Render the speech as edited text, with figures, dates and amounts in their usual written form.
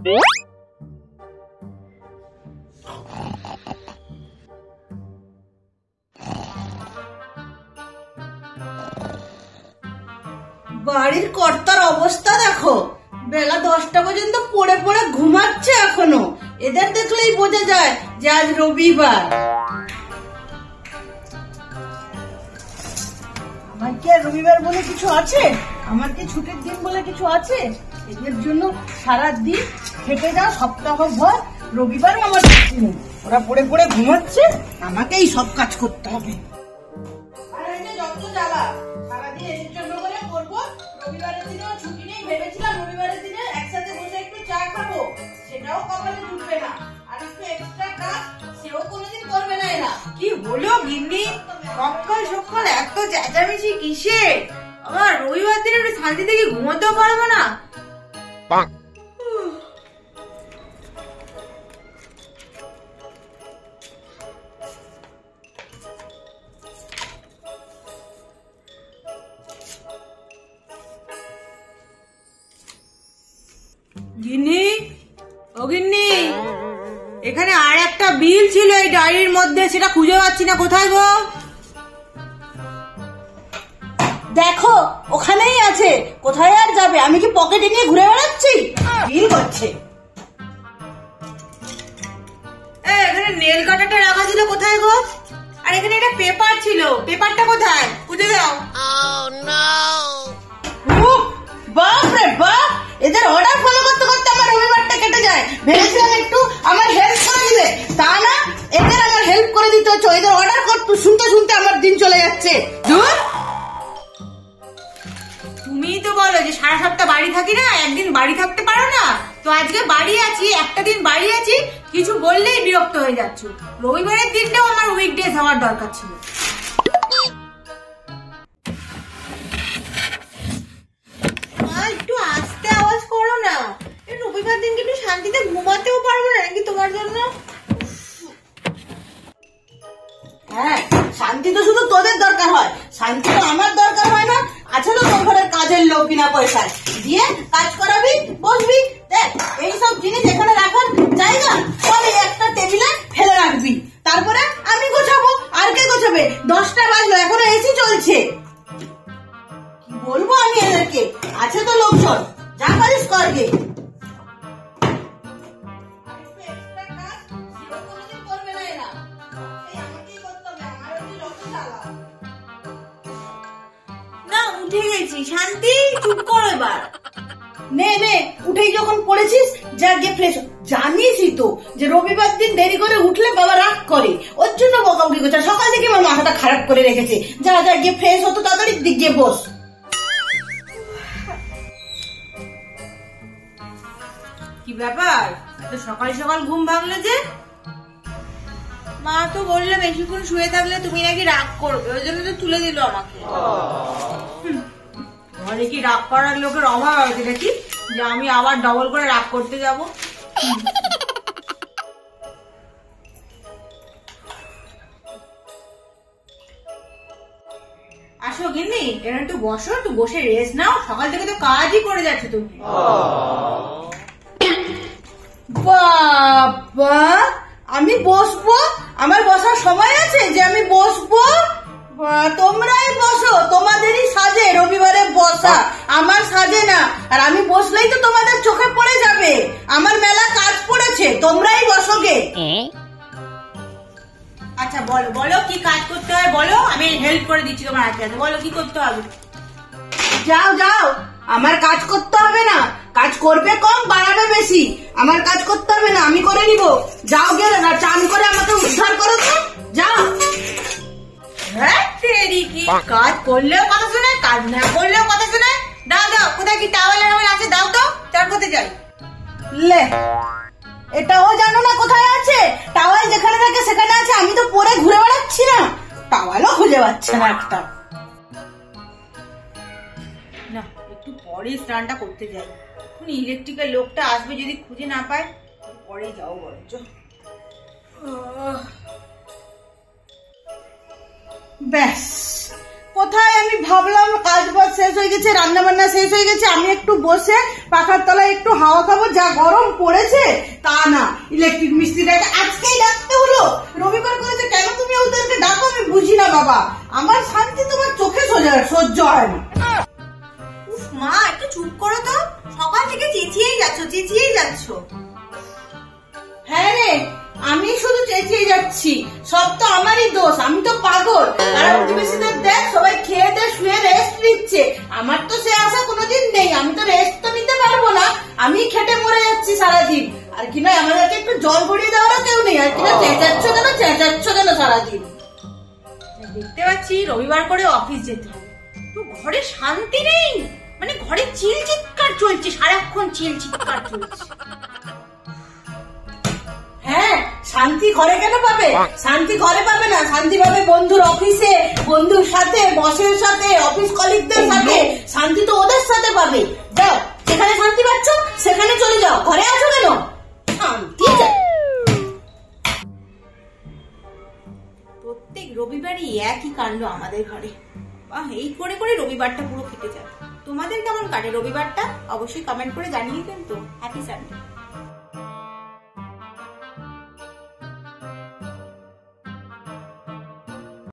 বাড়ির কর্তার অবস্থা দেখো, বেলা 10টা পর্যন্ত পড়ে পড়ে ঘুমাচ্ছে এখনো। এদের দেখলেই বোঝা যায় যে আজ রবিবার। আমার কি আর রবিবার বলে কিছু আছে? আমার কি ছুটির দিন বলে কিছু আছে? এদের জন্য সারা দিন খেটে যাও সপ্তাহ ভর, রবিবার আমার ছুটি নেই। ওরা পড়ে পড়ে ঘুমাচ্ছে, আমাকেই সব কাজ করতে হবে। আর এই যে যত জ্বালা, সারাদিন এদের জন্য করে করবো। রবিবারের দিনেও ছুটি নেই, ভেবেছিলাম রবিবারের দিনে একসাথে বসে একটু চা খাবো, সেটাও কপালে জুটবে না। আর একটু এক্সট্রা কাজ সেও কোনোদিন করবে না এরা। কি হলো গিন্নি, সকাল সকাল এত চেঁচামেচি কিসের? আমার রবিবার দিনে একটু শান্তি থেকে ঘুমোতেও পারবো না। গিন্নি, ও গিন্নি, এখানে আর একটা বিল ছিল এই ডায়েরির মধ্যে, সেটা খুঁজে পাচ্ছি না, কোথায় গো? দেখো ওখানেই আছে, কোথায় আর যাবে? আমি কি পকেটে নিয়ে ঘুরে বেড়াচ্ছি? বিল করছে। এখানে নেল কাটারটা রাখা ছিল, কোথায় গো? আর এখানে একটা পেপার ছিল, পেপারটা কোথায়? খুঁজে দাও। বাপ রে বাপ, এদের অর্ডার ফলো করতে করতে আমার রবিবারটা কেটে যায়। ভেবেছিলাম একটু আমার হেল্প করে দিবে, তা না, এদের আমার হেল্প করে দিতে হচ্ছে। এদের অর্ডার করতে শুনতে শুনতে আমার দিন চলে যাচ্ছে। তুমিই তো বলো যে সারা সপ্তাহ বাড়ি থাকি না, একদিন বাড়ি থাকতে পারো না। তো আজকে বাড়ি আছি, একটা দিন বাড়ি আছি, কিছু বললেই বিরক্ত হয়ে যাচ্ছ। রবিবারের দিনটাও আমার উইকডেজ হওয়ার দরকার ছিল। একটু আস্তে আওয়াজ করো না, রবিবার দিনকে একটু শান্তিতে ঘুমাতেও পারবো না নাকি তোমার জন্য? হ্যাঁ, শান্তি তো শুধু তোদের দরকার হয়, শান্তি তো আমার দরকার হয় না। আছে তো তোর ঘরের কাজের লোক বিনা পয়সায় দিয়ে কাজ করাবি, বসবি। দেখ এইসব জিনিস এখানে রাখার জায়গা, পরে একটা টেবিলে ফেলে রাখবি, তারপরে আমি গোছাবো। আর কে গোছাবে? 10টা বাজলো, এখনো এসি চলছে। কি বলবো আমি এদেরকে? আছে তো লোকজন, যা পারিস করবে। না, উঠে গেছি। শান্তি, চুপ করো এবার। নে নে, উঠেই যখন পড়েছিস যা গিয়ে ফ্রেশ। জানিসই তো যে রবিবার দিন দেরি করে উঠলে বাবা রাগ করে, ওর জন্য বকাবকি করছে। সকাল থেকে আমার মাথাটা খারাপ করে রেখেছে। যা যা গিয়ে ফ্রেশ হতো, তাড়াতাড়ি দিক গিয়ে বস। কি ব্যাপার, এত সকাল সকাল ঘুম ভাঙলো যে? মা তো বললো বেশিক্ষণ শুয়ে থাকলে তুমি নাকি রাগ করবে, ওই জন্য তো তুলে দিল আমাকে। ঘরে কি রাগ করার লোকের অভাব আছে নাকি যে আমি আবার ডবল করে রাগ করতে যাব? আসো গিন্নি, এরা একটু বসো, একটু বসে রেস্ট নাও। সকাল থেকে তো কাজই করে যাচ্ছে তুমি। বাবা, আমি বসবো? আমার বসার সময় আছে যে আমি বসবো? তোমরাই বসো, তোমাদেরই সাজে রবিবারে বসা, আমার সাজে না। আর আমি বসলেই তো তোমাদের চোখে পড়ে যাবে আমার মেলা কাজ পড়েছে। তোমরাই বসো গে। আচ্ছা বলো বলো, কি কাজ করতে হয় বলো, আমি হেল্প করে দিচ্ছি তোমার হাতে হাতে। বলো কি করতে হবে। যাও যাও, আমার কাজ করতে হবে না। কাজ করবে কম, বাড়াবে বেশি। আমার কাজ করতে হবে না, আমি করে নিব। যাও গে, চান করে আমাকে উদ্ধার করো তো, যাও। কাজ করলেও কথা শোনে, কাজ না করলেও কথা শোনে। দাও দাও, কোথায় কি টাওয়াল আছে, দাও তো, চান করতে যাই। লে, এটাও জানো না কোথায় আছে? টাওয়াল যেখানে থাকে সেখানে আছে, আমি তো পরে ঘুরে বেড়াচ্ছি না, টাওয়ালও খুঁজে পাচ্ছে না একটা। না, একটু পরে স্নানটা করতে যাই। ইলেকট্রিকের লোকটা আসবে, যদি খুঁজে না পায় পরে যাও বরঞ্চ। ব্যাস, কোথায় আমি ভাবলাম কাজ বাজ শেষ হয়ে গেছে, রান্না বান্না শেষ হয়ে গেছে, আমি একটু বসে পাখার তলায় একটু হাওয়া খাবো, যা গরম পড়েছে তা না। ইলেকট্রিক মিস্ত্রিটাকে আজকেই ডাকতে হলো, রবিবার করেছে কেন তুমি ওদেরকে ডাকো আমি বুঝি না বাবা, আমার শান্তি তোমার চোখে সহ্য হয় না। উফ মা, একটু চুপ করো তো, সকাল থেকে চেঁচিয়েই যাচ্ছ। হ্যাঁ রে, আমি শুধু চেঁচিয়ে যাচ্ছি, সব তো আমারই দোষ, আমি তো পাগল। আর প্রতিবেশীদের দেখ সবাই খেয়ে দিয়ে শুয়ে রেস্ট নিচ্ছে, আমার তো সে আশা কোনোদিন নেই, আমি তো রেস্ট তো নিতে পারবো না, আমি খেটে মরে যাচ্ছি সারাদিন। আর কিনা আমাদেরকে একটু জল ভরিয়ে দেওয়ারও কেউ নেই, আর কিনা চেঁচাচ্ছ কেন সারাদিন। দেখতে পাচ্ছি রবিবার করে অফিস যেতে হবে, তো ঘরে শান্তি নেই, মানে ঘরে চিল চিৎকার চলছে, সারাক্ষণ চিল চিৎকার চলছে। হ্যাঁ, শান্তি ঘরে কেন পাবে? শান্তি ঘরে পাবে না, শান্তি পাবে বন্ধুর অফিসে, বন্ধুর সাথে, বসের সাথে, অফিস কলিগদের সাথে, শান্তি তো ওদের সাথে পাবে। যাও, যেখানে শান্তি পাচ্ছ সেখানে চলে যাও, ঘরে আছো কেন? শান্তি চাই। প্রত্যেক রবিবারই একই কাণ্ড আমাদের ঘরে, বাহ, এই করে করে রবিবারটা পুরো কেটে যায়। তোমাদের কেমন কাটে রবিবারটা? অবশ্যই কমেন্ট করে জানিয়ে দেন তো। Happy Sunday.